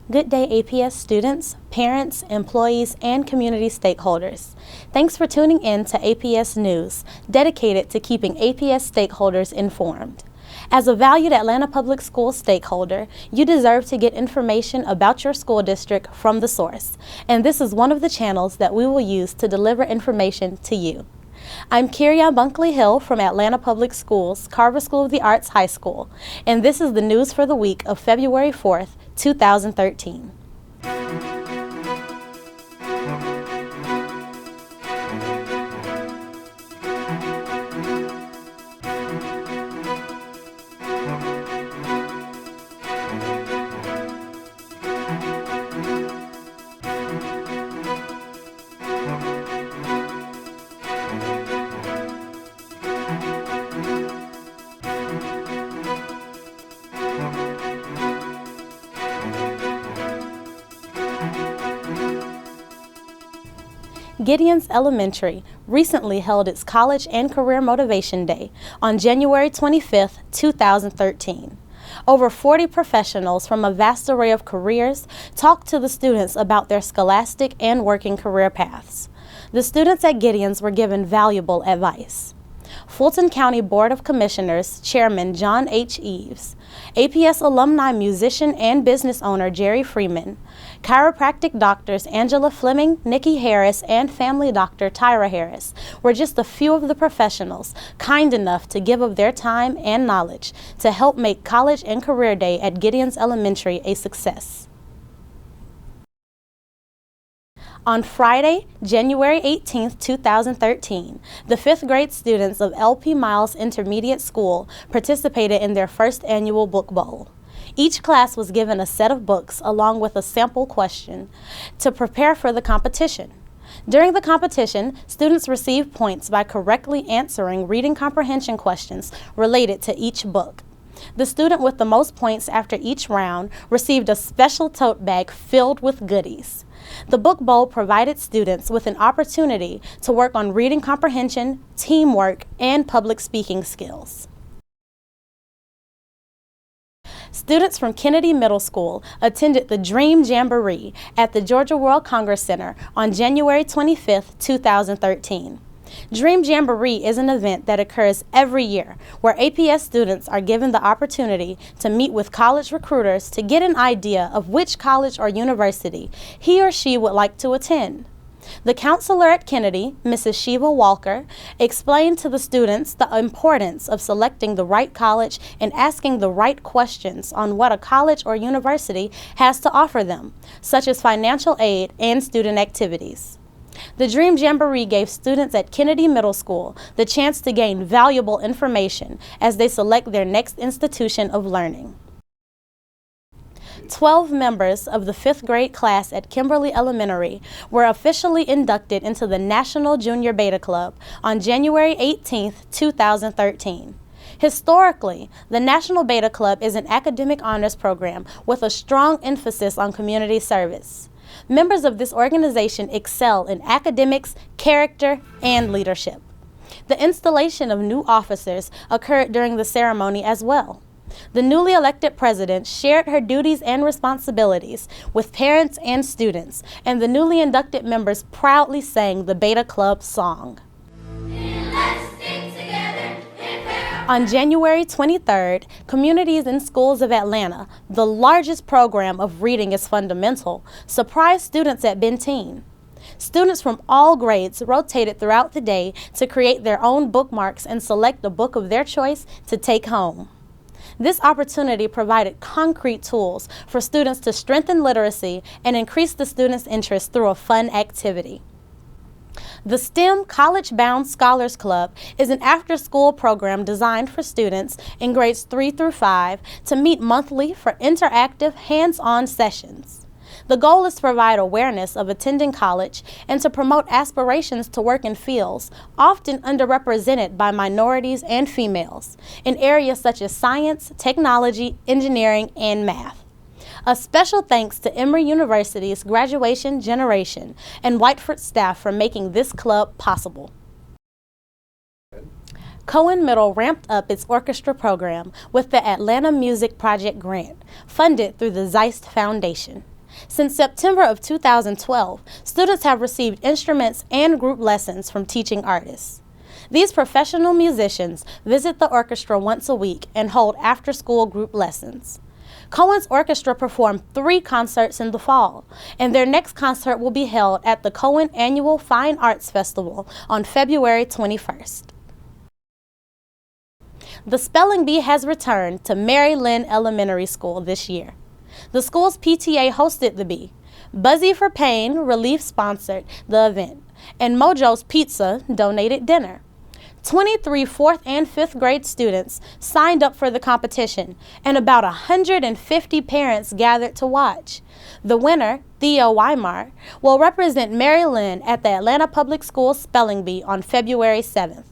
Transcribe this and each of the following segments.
Good day, APS students, parents, employees, and community stakeholders. Thanks for tuning in to APS News, dedicated to keeping APS stakeholders informed. As a valued Atlanta Public Schools stakeholder, you deserve to get information about your school district from the source, and this is one of the channels that we will use to deliver information to you. I'm Kyria Bunkley Hill from Atlanta Public Schools, Carver School of the Arts High School, and this is the news for the week of February 4th, 2013. Gideon's Elementary recently held its College and Career Motivation Day on January 25, 2013. Over 40 professionals from a vast array of careers talked to the students about their scholastic and working career paths. The students at Gideon's were given valuable advice. Fulton County Board of Commissioners Chairman John H. Eves, APS alumni musician and business owner Jerry Freeman, chiropractic doctors Angela Fleming, Nikki Harris, and family doctor Tyra Harris were just a few of the professionals kind enough to give of their time and knowledge to help make College and Career Day at Gideon's Elementary a success. On Friday, January 18, 2013, the 5th grade students of LP Miles Intermediate School participated in their first annual book bowl. Each class was given a set of books along with a sample question to prepare for the competition. During the competition, students received points by correctly answering reading comprehension questions related to each book. The student with the most points after each round received a special tote bag filled with goodies. The book bowl provided students with an opportunity to work on reading comprehension, teamwork, and public speaking skills. Students from Kennedy Middle School attended the Dream Jamboree at the Georgia World Congress Center on January 25, 2013. Dream Jamboree is an event that occurs every year where APS students are given the opportunity to meet with college recruiters to get an idea of which college or university he or she would like to attend. The counselor at Kennedy, Mrs. Sheba Walker, explained to the students the importance of selecting the right college and asking the right questions on what a college or university has to offer them, such as financial aid and student activities. The Dream Jamboree gave students at Kennedy Middle School the chance to gain valuable information as they select their next institution of learning. 12 members of the 5th grade class at Kimberly Elementary were officially inducted into the National Junior Beta Club on January 18, 2013. Historically, the National Beta Club is an academic honors program with a strong emphasis on community service. Members of this organization excel in academics, character, and leadership. The installation of new officers occurred during the ceremony as well. The newly elected president shared her duties and responsibilities with parents and students, and the newly inducted members proudly sang the Beta Club song. On January 23rd, Communities in Schools of Atlanta, the largest program of Reading is Fundamental, surprised students at Benteen. Students from all grades rotated throughout the day to create their own bookmarks and select a book of their choice to take home. This opportunity provided concrete tools for students to strengthen literacy and increase the students' interest through a fun activity. The STEM College Bound Scholars Club is an after-school program designed for students in grades 3 through 5 to meet monthly for interactive, hands-on sessions. The goal is to provide awareness of attending college and to promote aspirations to work in fields often underrepresented by minorities and females in areas such as science, technology, engineering, and math. A special thanks to Emory University's Graduation Generation and Whiteford staff for making this club possible. Cohen Middle ramped up its orchestra program with the Atlanta Music Project grant, funded through the Zeist Foundation. Since September of 2012, students have received instruments and group lessons from teaching artists. These professional musicians visit the orchestra once a week and hold after-school group lessons. Cohen's orchestra performed 3 concerts in the fall, and their next concert will be held at the Cohen Annual Fine Arts Festival on February 21st. The Spelling Bee has returned to Mary Lynn Elementary School this year. The school's PTA hosted the bee. Buzzy for Pain Relief sponsored the event, and Mojo's Pizza donated dinner. 23 4th and 5th grade students signed up for the competition, and about 150 parents gathered to watch. The winner, Theo Weimar, will represent Mary Lynn at the Atlanta Public Schools Spelling Bee on February 7th.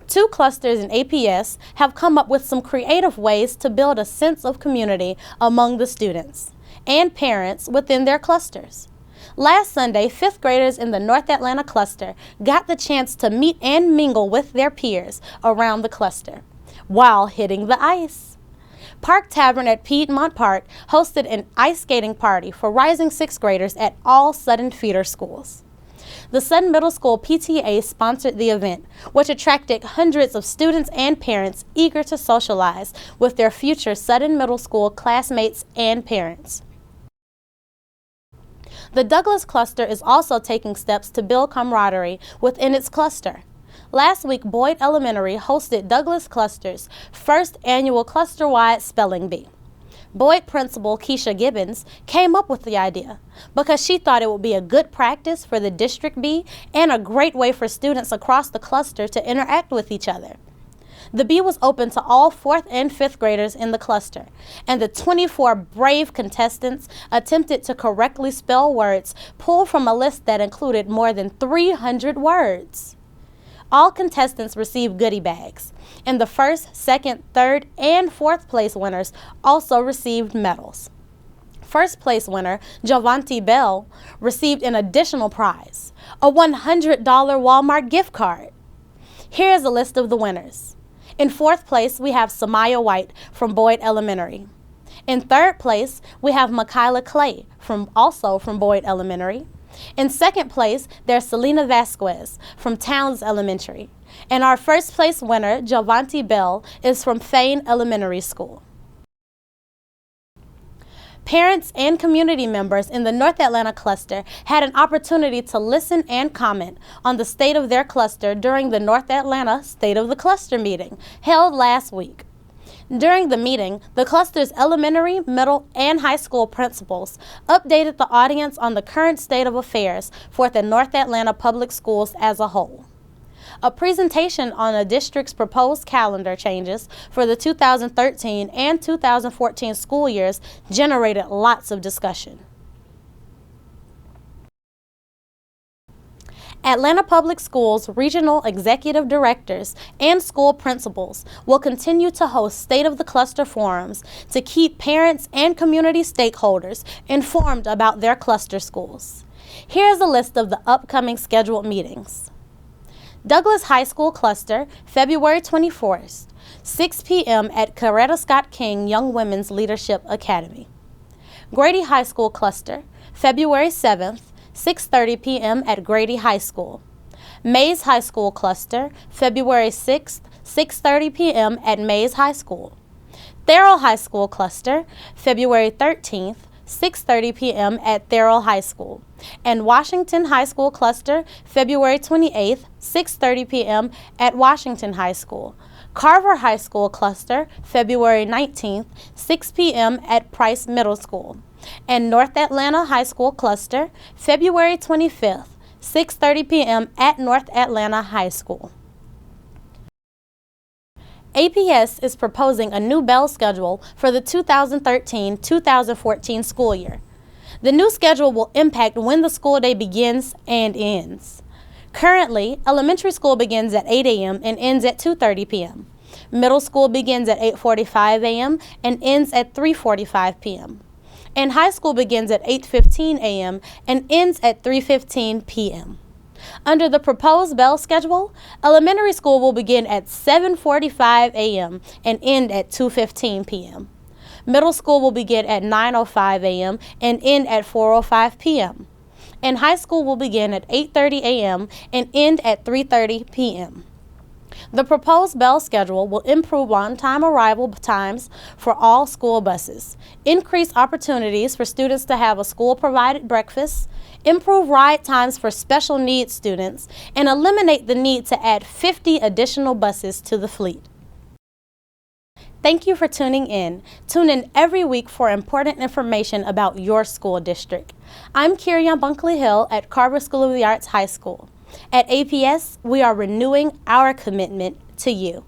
2 clusters in APS have come up with some creative ways to build a sense of community among the students and parents within their clusters. Last Sunday, 5th graders in the North Atlanta cluster got the chance to meet and mingle with their peers around the cluster while hitting the ice. Park Tavern at Piedmont Park hosted an ice skating party for rising 6th graders at all Sutton feeder schools. The Sutton Middle School PTA sponsored the event, which attracted hundreds of students and parents eager to socialize with their future Sutton Middle School classmates and parents. The Douglas cluster is also taking steps to build camaraderie within its cluster. Last week, Boyd Elementary hosted Douglas Cluster's first annual cluster-wide spelling bee. Boyd principal Keisha Gibbons came up with the idea because she thought it would be a good practice for the district bee and a great way for students across the cluster to interact with each other. The bee was open to all 4th and 5th graders in the cluster, and the 24 brave contestants attempted to correctly spell words pulled from a list that included more than 300 words. All contestants received goodie bags, and the 1st, 2nd, 3rd, and 4th place winners also received medals. First place winner, Javonte Bell, received an additional prize, a $100 Walmart gift card. Here is a list of the winners. In 4th place, we have Samaya White from Boyd Elementary. In 3rd place, we have Makayla Clay, also from Boyd Elementary. In 2nd place, there's Selena Vasquez from Towns Elementary. And our 1st place winner, Javonte Bell, is from Thane Elementary School. Parents and community members in the North Atlanta cluster had an opportunity to listen and comment on the state of their cluster during the North Atlanta State of the Cluster meeting held last week. During the meeting, the cluster's elementary, middle, and high school principals updated the audience on the current state of affairs for the North Atlanta Public Schools as a whole. A presentation on the district's proposed calendar changes for the 2013 and 2014 school years generated lots of discussion. Atlanta Public Schools regional executive directors and school principals will continue to host State of the Cluster forums to keep parents and community stakeholders informed about their cluster schools. Here's a list of the upcoming scheduled meetings. Douglas High School Cluster, February 24th, 6 p.m. at Coretta Scott King Young Women's Leadership Academy. Grady High School Cluster, February 7th, 6:30 p.m. at Grady High School. Mays High School Cluster, February 6th, 6:30 p.m. at Mays High School. Therrell High School Cluster, February 13th, 6:30 p.m. at Therrell High School. And Washington High School Cluster, February 28th, 6:30 p.m. at Washington High School. Carver High School Cluster, February 19th, 6 p.m. at Price Middle School. And North Atlanta High School Cluster, February 25th, 6:30 p.m. at North Atlanta High School. APS is proposing a new bell schedule for the 2013-2014 school year. The new schedule will impact when the school day begins and ends. Currently, elementary school begins at 8 a.m. and ends at 2:30 p.m. Middle school begins at 8:45 a.m. and ends at 3:45 p.m. And high school begins at 8:15 a.m. and ends at 3:15 p.m. Under the proposed bell schedule, elementary school will begin at 7:45 a.m. and end at 2:15 p.m. Middle school will begin at 9:05 a.m. and end at 4:05 p.m. And high school will begin at 8:30 a.m. and end at 3:30 p.m. The proposed bell schedule will improve on-time arrival times for all school buses, increase opportunities for students to have a school-provided breakfast, improve ride times for special needs students, and eliminate the need to add 50 additional buses to the fleet. Thank you for tuning in. Tune in every week for important information about your school district. I'm Kirian Bunkley Hill at Carver School of the Arts High School. At APS, we are renewing our commitment to you.